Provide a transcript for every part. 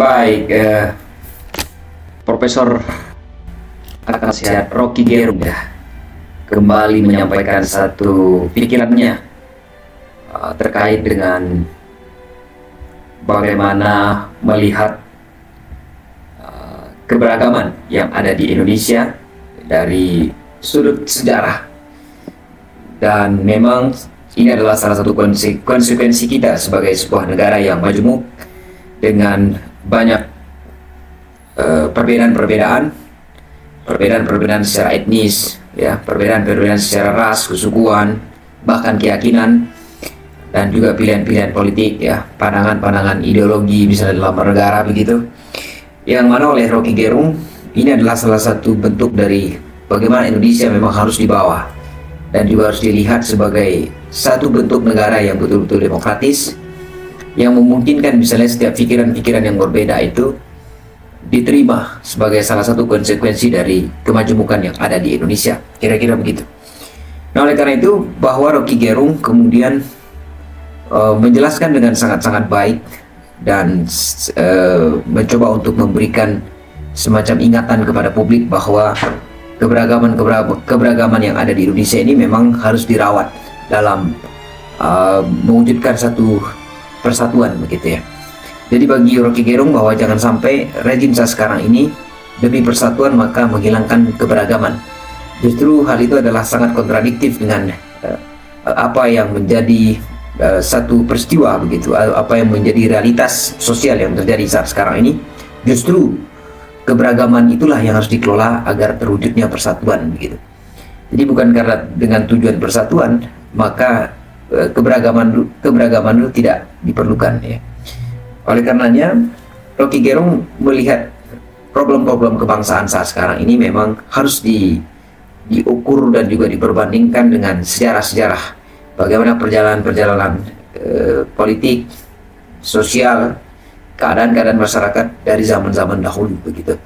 Baik, Profesor Akal Sehat Rocky Gerung ya kembali menyampaikan satu pikirannya terkait dengan bagaimana melihat keberagaman yang ada di Indonesia dari sudut sejarah. Dan memang ini adalah salah satu konsekuensi kita sebagai sebuah negara yang majemuk dengan banyak perbedaan secara etnis, ya, perbedaan secara ras, kesukuan, bahkan keyakinan, dan juga pilihan-pilihan politik, ya, pandangan-pandangan ideologi misalnya dalam bernegara begitu. Yang mana oleh Rocky Gerung ini adalah salah satu bentuk dari bagaimana Indonesia memang harus dibawa dan juga harus dilihat sebagai satu bentuk negara yang betul-betul demokratis, yang memungkinkan misalnya setiap pikiran-pikiran yang berbeda itu diterima sebagai salah satu konsekuensi dari kemajemukan yang ada di Indonesia, kira-kira begitu. Nah, oleh karena itu bahwa Rocky Gerung kemudian menjelaskan dengan sangat-sangat baik dan mencoba untuk memberikan semacam ingatan kepada publik bahwa keberagaman yang ada di Indonesia ini memang harus dirawat dalam mewujudkan satu persatuan begitu ya. Jadi bagi Rocky Gerung bahwa jangan sampai rejim saat sekarang ini demi persatuan maka menghilangkan keberagaman. Justru hal itu adalah sangat kontradiktif dengan apa yang menjadi satu peristiwa begitu, apa yang menjadi realitas sosial yang terjadi saat sekarang ini. Justru keberagaman itulah yang harus dikelola agar terwujudnya persatuan begitu. Jadi bukan karena dengan tujuan persatuan maka keberagaman itu tidak diperlukan ya. Oleh karenanya Rocky Gerung melihat problem-problem kebangsaan saat sekarang ini memang harus diukur dan juga diperbandingkan dengan sejarah-sejarah bagaimana perjalanan politik, sosial, keadaan-keadaan masyarakat dari zaman-zaman dahulu begitu.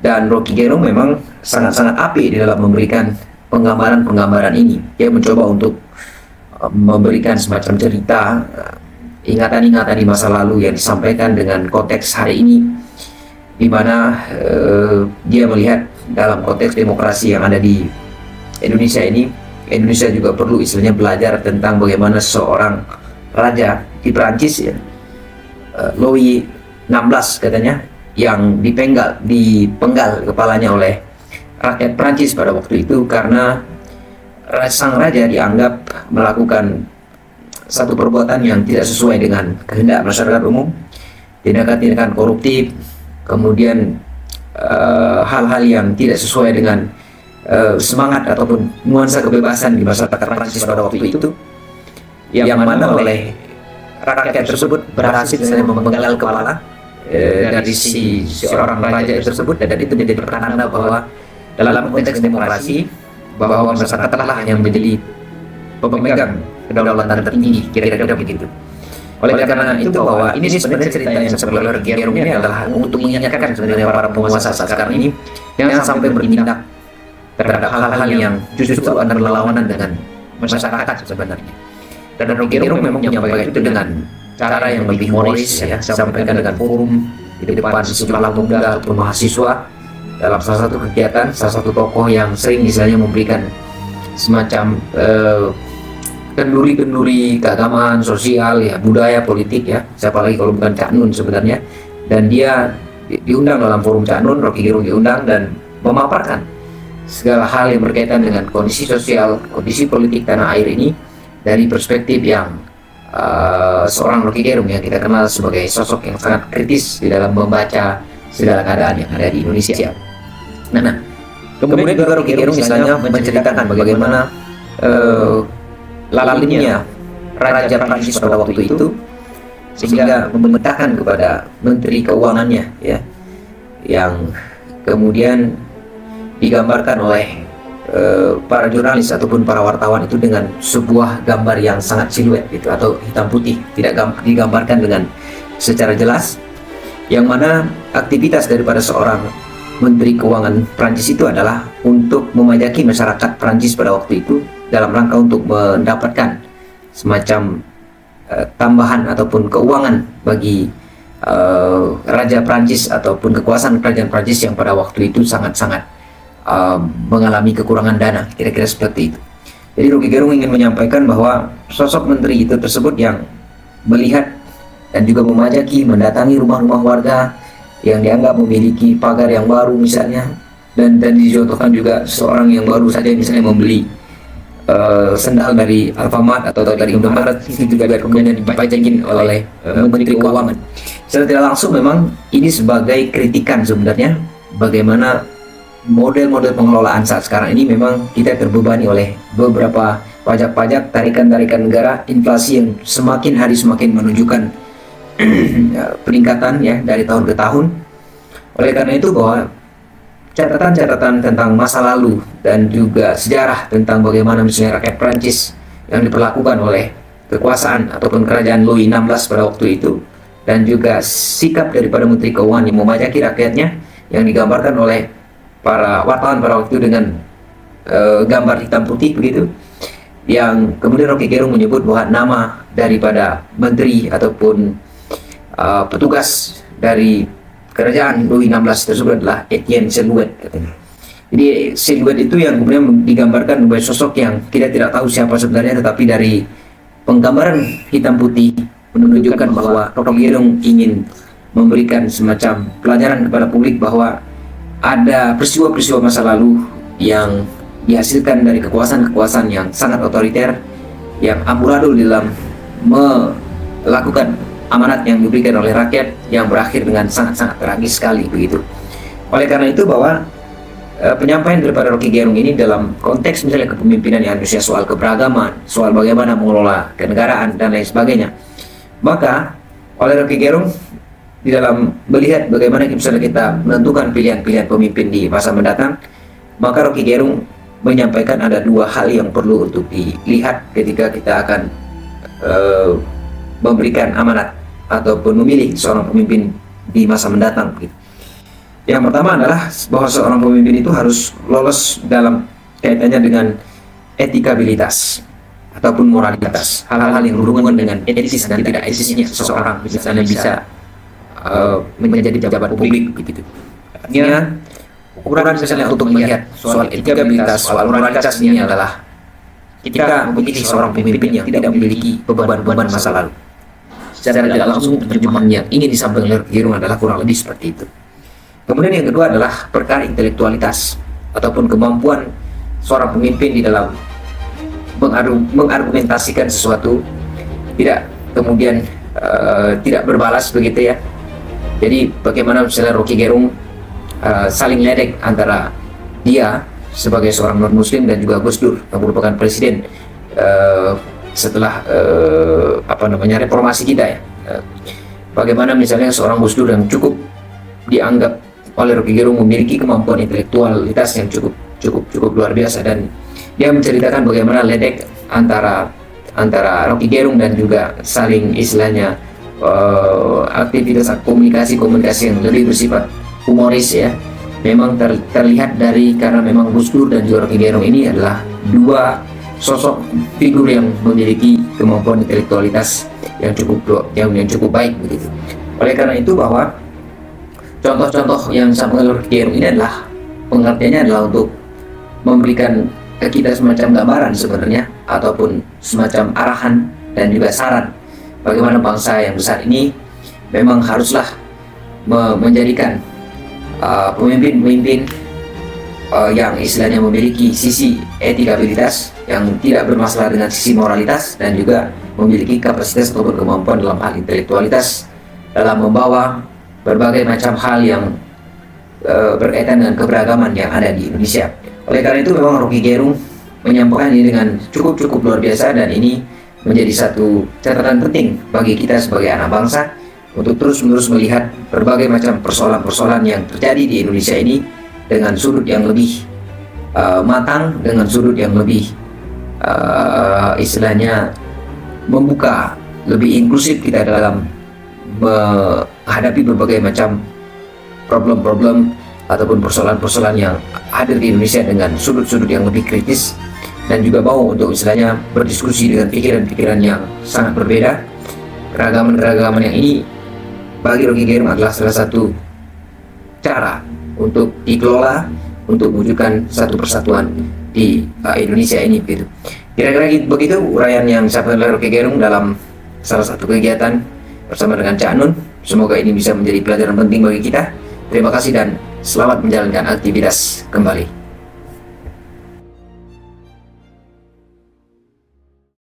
Dan Rocky Gerung memang sangat-sangat apik di dalam memberikan penggambaran-penggambaran ini. Dia mencoba untuk memberikan semacam cerita, ingatan-ingatan di masa lalu yang disampaikan dengan konteks hari ini, di mana dia melihat dalam konteks demokrasi yang ada di Indonesia ini, Indonesia juga perlu istilahnya belajar tentang bagaimana seorang raja di Perancis ya, Louis XVI katanya, yang dipenggal kepalanya oleh rakyat Perancis pada waktu itu karena sang raja dianggap melakukan satu perbuatan yang tidak sesuai dengan kehendak masyarakat umum, tindakan-tindakan koruptif, kemudian hal-hal yang tidak sesuai dengan semangat ataupun nuansa kebebasan di masyarakat Prancis pada waktu itu, yang mana oleh rakyat tersebut berhasil memenggal kepala dari si seorang raja tersebut, dan itu menjadi pertanda bahwa dalam konteks demokrasi bahwa masyarakat telah yang menjadi pemegang kedaulatan tertinggi, kira-kira begitu. Oleh karena itu bahwa ini sebenarnya cerita yang sebenarnya Gerung ini adalah untuk mengingatkan sebenarnya para penguasa saat sekarang ini jangan sampai bertindak terhadap hal-hal yang justru akan berlawanan dengan masyarakat sebenarnya. Dan Rocky Gerung memang menyampaikan itu dengan cara yang lebih humoris ya, sampaikan dengan forum di depan sejumlah pemuda atau mahasiswa dalam salah satu kegiatan, salah satu tokoh yang sering misalnya memberikan semacam kenduri-kenduri keagamaan, sosial, ya, budaya, politik ya, siapa lagi kalau bukan Cak Nun sebenarnya. Dan dia diundang dalam forum Cak Nun, Rocky Gerung diundang dan memaparkan segala hal yang berkaitan dengan kondisi sosial, kondisi politik tanah air ini dari perspektif yang seorang Rocky Gerung yang kita kenal sebagai sosok yang sangat kritis di dalam membaca segala keadaan yang ada di Indonesia. Nah, kemudian juga Rocky Gerung misalnya menceritakan bagaimana lalalinya Raja Prancis pada waktu itu sehingga memerintahkan kepada Menteri Keuangannya ya, yang kemudian digambarkan oleh para jurnalis ataupun para wartawan itu dengan sebuah gambar yang sangat siluet gitu, atau hitam putih, tidak digambarkan dengan secara jelas, yang mana aktivitas daripada seorang Menteri Keuangan Prancis itu adalah untuk memajaki masyarakat Prancis pada waktu itu dalam rangka untuk mendapatkan semacam tambahan ataupun keuangan bagi Raja Prancis ataupun kekuasaan kerajaan Prancis yang pada waktu itu sangat-sangat mengalami kekurangan dana, kira-kira seperti itu. Jadi Rocky Gerung ingin menyampaikan bahwa sosok menteri itu tersebut yang melihat dan juga memajaki, mendatangi rumah-rumah warga yang dianggap memiliki pagar yang baru misalnya, dan dicontohkan juga seorang yang baru saja misalnya membeli sendal dari Alfamart atau dari Indomaret, itu juga kemudian dipajakin oleh Menteri Keuangan. Secara tidak langsung memang ini sebagai kritikan sebenarnya bagaimana model-model pengelolaan saat sekarang ini memang kita terbebani oleh beberapa pajak-pajak, tarikan-tarikan negara, inflasi yang semakin hari semakin menunjukkan peningkatan ya dari tahun ke tahun. Oleh karena itu bahwa catatan-catatan tentang masa lalu dan juga sejarah tentang bagaimana misalnya rakyat Prancis yang diperlakukan oleh kekuasaan ataupun kerajaan Louis XVI pada waktu itu, dan juga sikap daripada Menteri Keuangan yang memajaki rakyatnya yang digambarkan oleh para wartawan pada waktu itu dengan gambar hitam putih begitu, yang kemudian Rocky Gerung menyebut bahwa nama daripada menteri ataupun petugas dari kerajaan Louis XVI tersebut adalah Etienne Silouet katanya. Jadi Silouet itu yang kemudian digambarkan sebagai sosok yang kita tidak tahu siapa sebenarnya, tetapi dari penggambaran hitam putih menunjukkan bahwa Rocky Gerung ingin memberikan semacam pelajaran kepada publik bahwa ada peristiwa-peristiwa masa lalu yang dihasilkan dari kekuasaan-kekuasaan yang sangat otoriter, yang amburadul dalam melakukan amanat yang diberikan oleh rakyat, yang berakhir dengan sangat-sangat tragis sekali begitu. Oleh karena itu bahwa penyampaian daripada Rocky Gerung ini dalam konteks misalnya kepemimpinan di Indonesia, soal keberagaman, soal bagaimana mengelola kenegaraan dan lain sebagainya, maka oleh Rocky Gerung di dalam melihat bagaimana misalnya kita menentukan pilihan-pilihan pemimpin di masa mendatang, maka Rocky Gerung menyampaikan ada dua hal yang perlu untuk dilihat ketika kita akan memberikan amanat ataupun memilih seorang pemimpin di masa mendatang. Yang pertama adalah bahwa seorang pemimpin itu harus lolos dalam kaitannya dengan etikabilitas ataupun moralitas, hal-hal yang berhubungan dengan etis dan tidak etisnya seseorang, misalnya bisa menjadi pejabat publik gitu. Artinya ukuran misalnya untuk melihat soal etikabilitas, soal moralitas ini adalah ketika memilih seorang pemimpin yang tidak memiliki beban-beban masa lalu. Secara tidak langsung terjemahan yang ingin disampaikan oleh Gerung adalah kurang lebih seperti itu. Kemudian yang kedua adalah perkara intelektualitas ataupun kemampuan seorang pemimpin di dalam mengargumentasikan sesuatu, tidak kemudian tidak berbalas begitu ya. Jadi bagaimana misalnya Rocky Gerung saling ledek antara dia sebagai seorang non-muslim dan juga Gus Dur yang merupakan presiden setelah reformasi kita ya. Bagaimana misalnya seorang Gus Dur yang cukup dianggap oleh Rocky Gerung memiliki kemampuan intelektualitas yang cukup luar biasa, dan dia menceritakan bagaimana ledek antara Rocky Gerung dan juga saling istilahnya aktivitas komunikasi yang lebih bersifat humoris ya. Memang terlihat dari karena memang Gus Dur dan juga Rocky Gerung ini adalah dua sosok figur yang memiliki kemampuan intelektualitas yang cukup baik begitu. Oleh karena itu bahwa contoh-contoh yang disampaikan oleh Rocky Gerung ini adalah pengertiannya adalah untuk memberikan ke kita semacam gambaran sebenarnya ataupun semacam arahan dan juga saran bagaimana bangsa yang besar ini memang haruslah menjadikan pemimpin-pemimpin yang istilahnya memiliki sisi etikabilitas yang tidak bermasalah dengan sisi moralitas, dan juga memiliki kapasitas ataupun kemampuan dalam hal intelektualitas dalam membawa berbagai macam hal yang berkaitan dengan keberagaman yang ada di Indonesia. Oleh karena itu memang Rocky Gerung menyampaikan ini dengan cukup luar biasa, dan ini menjadi satu catatan penting bagi kita sebagai anak bangsa untuk terus-menerus melihat berbagai macam persoalan-persoalan yang terjadi di Indonesia ini dengan sudut yang lebih matang, dengan sudut yang lebih istilahnya membuka, lebih inklusif kita dalam menghadapi berbagai macam problem-problem ataupun persoalan-persoalan yang hadir di Indonesia dengan sudut-sudut yang lebih kritis, dan juga mau untuk istilahnya berdiskusi dengan pikiran-pikiran yang sangat berbeda. Keragaman yang ini bagi Rocky Gerung adalah salah satu cara untuk dikelola untuk mewujudkan satu persatuan di Indonesia ini begitu. Kira-kira begitu uraian yang disampaikan oleh Rocky Gerung dalam salah satu kegiatan bersama dengan Cak Nun. Semoga ini bisa menjadi pelajaran penting bagi kita. Terima kasih dan selamat menjalankan aktivitas kembali.